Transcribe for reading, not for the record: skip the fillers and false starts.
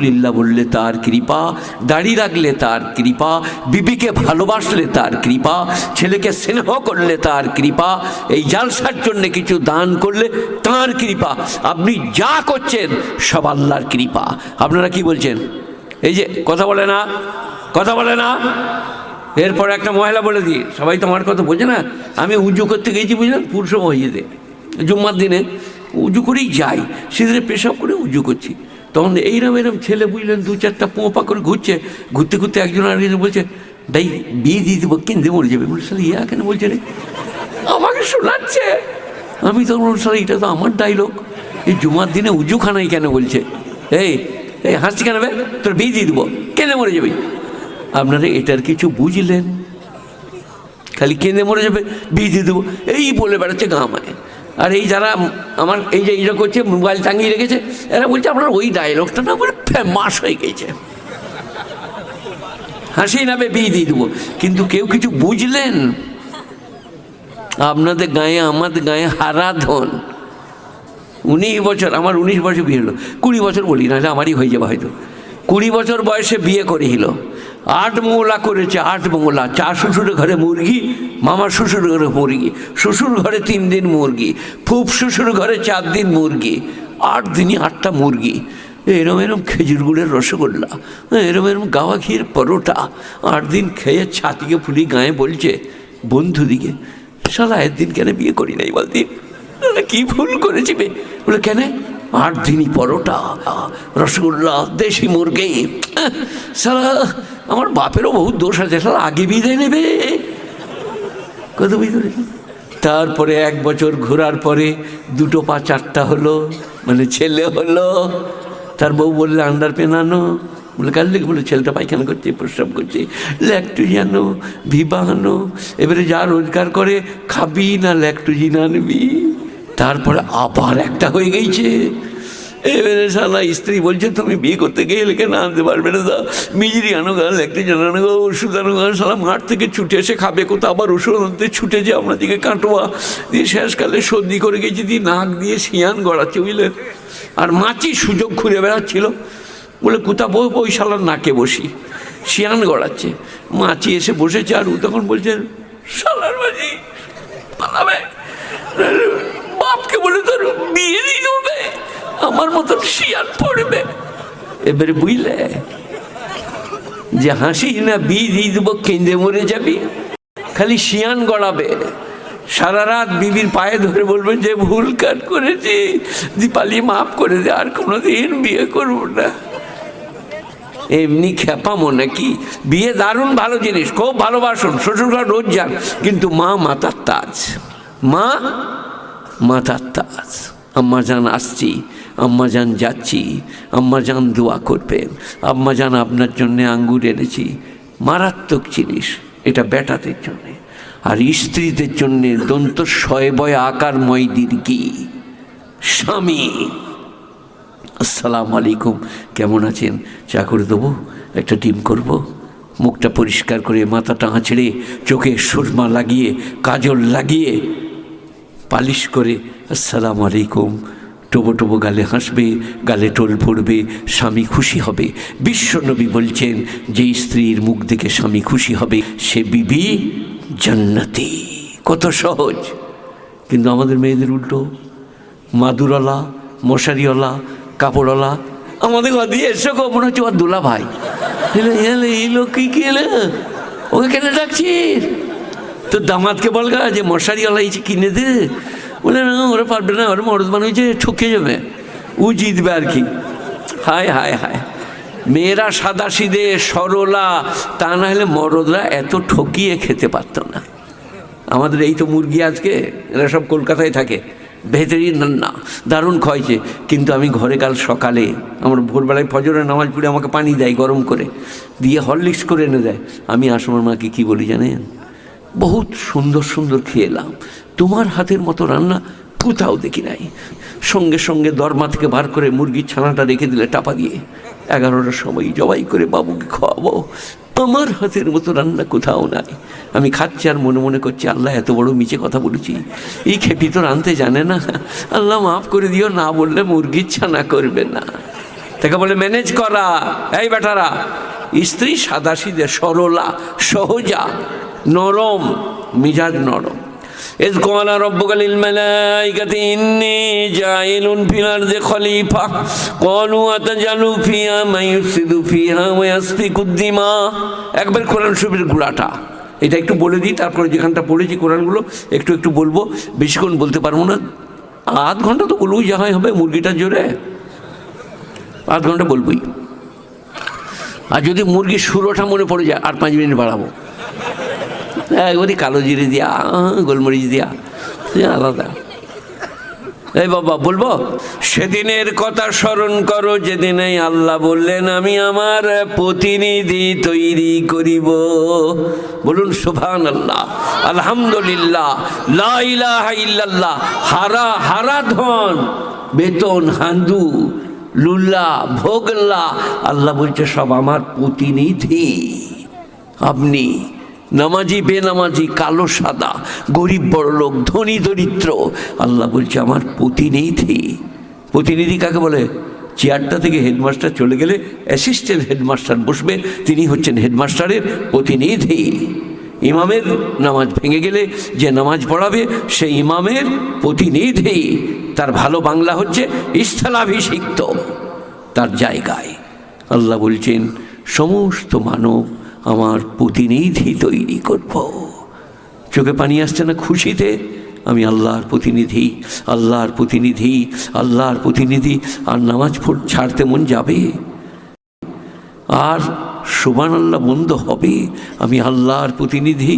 লিল্লাহ বললে তার কৃপা, দাড়ি রাখলে তার কৃপা, বিবিকে ভালোবাসলে তার কৃপা, ছেলেকে স্নেহ করলে তার কৃপা, এই জালসার জন্য কিছু দান করলে তার কৃপা। আপনি যা করছেন সব আল্লাহর কৃপা। আপনারা কি বলছেন? এই যে কথা বলে না, কথা বলে না। এরপরে একটা মহিলা বলে দিই, সবাই তো আমার কথা বোঝে না। আমি উজু করতে গেছি বুঝলেন, পুরুষ মসজিদে জুম্মার দিনে উজু করেই যাই, সেদিনে পেশাব করে উজু করছি। তখন এইরকম ছেলে বুঝলেন দু চারটা পোঁপা করে ঘুরছে, ঘুরতে ঘুরতে একজন আরেকজন বলছে দাই বিয়ে দিয়ে দেবো, কেন্দ্রে মরে যাবে। বলে সালে ইয়া কেন বলছে রে, আমাকে শোনাচ্ছে। আমি তখন সালে এটা তো আমার ডায়লগ, এই জুমার দিনে উজুখানাই কেন বলছে? এই এই হাসছি কেন? তোর বিয়ে দিয়ে দেবো, কেন্দ্রে মরে যাবে। আপনারা এটার কিছু বুঝলেন? খালি কেন্দ্রে মরে যাবে, বিয়ে দিয়ে দেবো, এই বলে বেড়াচ্ছে গা মানে। আর এই যারা আমার এই যে এইটা করছে, মোবাইল টাঙিয়ে রেখেছে, এরা বলছে আপনার ওই ডায়লগটা না বলে ফেমাস হয়ে গেছে, হাসি নামে বিয়ে দিয়ে দেবো। কিন্তু কেউ কিছু বুঝলেন? আপনাদের গায়ে আমাদের গায়ে হারাধন। 19 বছর, আমার 19 বছর বিয়ে হলো, 20 বছর বলি নাহলে আমারই হয়ে যাবে হয়তো। 20 বছর বয়সে বিয়ে করেছিল, 8 মৌলা করেছে, 8 মৌলা। 4 শ্বশুরের ঘরে মুরগি, মামার শ্বশুর ঘরে মুরগি, শ্বশুর ঘরে 3 দিন মুরগি, ফুফ শ্বশুর ঘরে 4 দিন মুরগি, 8 দিনই 8টা মুরগি। এরম খেজুর গুড়ের রসগোল্লা, এরম গাওয়া ঘির পরোটা, 8 দিন খেয়ে ছাতিকে ফুলি গায়ে বলছে বন্ধু দিকে, শালা একদিন কেন বিয়ে করি নাই বলদিন, কি ভুল করেছি বে? বলে কেন? 8 দিনই পরোটা, রসগোল্লা, দেশি মুরগি। শালা আমার বাপেরও বহুত দোষ আছে, শালা আগে বিদায় নেবে কত বিদায়। তারপরে 1 বছর ঘোরার পরে 2 পা 4টা হলো, মানে ছেলে হলো। তার বউ বললে আন্ডার পেন আনো। বলে কাল লেগে, বলে ছেলেটা পায়খানা করছে, প্রস্রাব করছে, ল্যাকটোজিন আনো, ভিভা আনো। এবারে যা রোজগার করে খাবি না ল্যাকটোজিন আনবি। তারপরে আবার একটা হয়ে গেছে। এবারে শালা স্ত্রী বলছে তুমি বিয়ে করতে গেলে কেন আনতে পারবে না? মিজরি আনো গা, ল্যাকটোজিন আনো গা, ওষুধ আনো গা। শালা মাঠ থেকে ছুটে এসে খাবে কোথাও, আবার ওষুধ আনতে ছুটে যে আপনার দিকে কাটোয়া দিয়ে শেষকালে সর্দি করে গেছি, দিয়ে নাক দিয়ে শিয়ান গড়াচ্ছে বুঝলেন। আর মাছি সুযোগ ঘুরে বেড়াচ্ছিল, বলে কোথা বসবো, ওই শালার নাকে বসি, শিয়ান গড়াচ্ছে। মাছি এসে বসেছে, আর ও তখন বলছে শালার মাঝি পালাবে, বাপকে বলে তোর বিয়ে দিতে হবে, আমার মতন শিয়ান পড়বে। এবারে বুঝলে যে হাসি না বিয়ে দিয়ে দেবো, কেঁদে মরে যাবি, খালি শিয়ান গড়াবে। সারা রাত বিবির পায়ে ধরে বলবেন যে ভুল কাজ করেছি, দীপালি মাফ করে দে, আর কোনোদিন বিয়ে করবো না। এমনি খেপামো নাকি? বিয়ে দারুণ ভালো জিনিস, খুব ভালোবাসুন, শ্বশুরঘর রোজ যান, কিন্তু মা মাতার তাজ, মা মাতার তাজ। আম্মা জান আসছি, আম্মা জান যাচ্ছি, আম্মা জান দোয়া করবেন, আম্মা জান আপনার জন্যে আঙ্গুর এনেছি। মারাত্মক জিনিস এটা বেটাদের জন্যে। আর স্ত্রীদের জন্যে দন্ত শয়বয় আকার ময়দির কি স্বামী। আসসালামু আলাইকুম, কেমন আছেন? চা করে দেবো, একটা ডিম করব। মুখটা পরিষ্কার করে, মাথাটা আঁচড়ে, চোখে সুরমা লাগিয়ে, কাজল লাগিয়ে, পালিশ করে আসসালামু আলাইকুম, টোবো টোবো গালে হাসবে, গালে টোল পড়বে, স্বামী খুশি হবে। বিশ্বনবী বলছেন যে স্ত্রীর মুখ দেখে স্বামী খুশি হবে সে বিবি জান্নাতি। কত সহজ। কিন্তু আমাদের মেয়েদের উল্টো, মাদুরওয়ালা, মশারিওয়ালা, কাপড়ওয়ালা আমাদের ঘর দিয়ে এসে মনে হচ্ছে ওর দোলা ভাই, এই লোক কি এলে, ওকে কেন ডাকছিস? তো দামাদকে বলগা যে মশারিওয়ালা এসে কিনে দে। বলে না, ওরা পারবে না, ওরা মরদ মানুষ ঠকে যাবে, ও জিতবে আর কি। হায় হায় হায়, মেয়েরা সাদা সিধে সরলা, তা না হলে মরদরা এত ঠকিয়ে খেতে পারত না। আমাদের এই তো মুরগি আজকে, এরা সব কলকাতায় থাকে, ভেতরি না দারুণ খাইছে। কিন্তু আমি ঘরে কাল সকালে আমার ভোরবেলায় ফজরের নামাজ পড়ে আমাকে পানি দেয় গরম করে, দিয়ে হরলিক্স করে এনে দেয়। আমি আসমর মাকে কি বলি জানেন? বহুত সুন্দর সুন্দর খেয়েলাম, তোমার হাতের মতো রান্না কোথাও দেখি নাই। সঙ্গে সঙ্গে দরমা থেকে বার করে মুরগির ছানাটা রেখে দিলে টাপা দিয়ে, 11টার সময় জবাই করে বাবুকে খাওয়াবো। আমার হাতের মতো রান্না কোথাও নাই। আমি খাচ্ছি আর মনে মনে করছি আল্লাহ এত বড় মিছে কথা বলেছি, এই খেপি তো রাঁধতে জানে না, আল্লাহ মাফ করে দিও, না বললে মুরগির ছানা করবে না। তাকে বলে ম্যানেজ করা। এই বেটারা, স্ত্রী সাদাসিধে, সরলা, সহজা, নরম মিজাজ, নরম। إذ قال ربك للملائكة إني جاعل في الأرض خليفة قالوا أتجعل فيها من يفسد فيها ويسفك الدماء। একবার কোরআন শরীফের গুলাটা এটা একটু বলে দিই, তারপরে যেখানটা পড়েছি কোরআনগুলো একটু একটু বলবো, বেশিক্ষণ বলতে পারবো না। আধ ঘন্টা তো বলবই, যা হয় হবে, মুরগিটার জোরে আধ ঘন্টা বলবই। আর যদি মুরগির সুরোটা মনে পড়ে যায় আর 5 মিনিট বাড়াবো, একবারই কালো জিরে দিয়া, গোলমরিচ দিয়া, আলাদা। এই বাবা বলবো, সেদিনের কথা স্মরণ করো যেদিনে আল্লাহ বললেন আমি আমার প্রতিনিধি তৈরি করিব। বলুন সুবহানাল্লাহ, আলহামদুলিল্লাহ, লা ইলাহা ইল্লাল্লাহ। হারা হারা ধন, বেতন, হান্দু, লুল্লা, ভোগলা, আল্লাহ বলছে সব আমার প্রতিনিধি। আপনি নামাজি, বেনামাজি, কালো সাদা, গরিব বড়লোক, ধনী দরিদ্র, আল্লাহ বলছে আমার প্রতিনিধি। প্রতিনিধি কাকে বলে? চেয়ারটা থেকে হেডমাস্টার চলে গেলে অ্যাসিস্ট্যান্ট হেডমাস্টার বসবে, তিনি হচ্ছেন হেডমাস্টারের প্রতিনিধি। ইমামের নামাজ ভেঙে গেলে যে নামাজ পড়াবে সে ইমামের প্রতিনিধি। তার ভালো বাংলা হচ্ছে স্থলাভিষিক্ত। তার জায়গায় আল্লাহ বলছেন সমস্ত মানব আমার প্রতিনিধি তৈরি করব। চোখে পানি আসছে না খুশিতে? আমি আল্লাহর প্রতিনিধি, আল্লাহর প্রতিনিধি, আল্লাহর প্রতিনিধি। আর নামাজ ছাড়তে মন যাবে? আর সুবহানাল্লাহ বন্ধ হবে? আমি আল্লাহর প্রতিনিধি।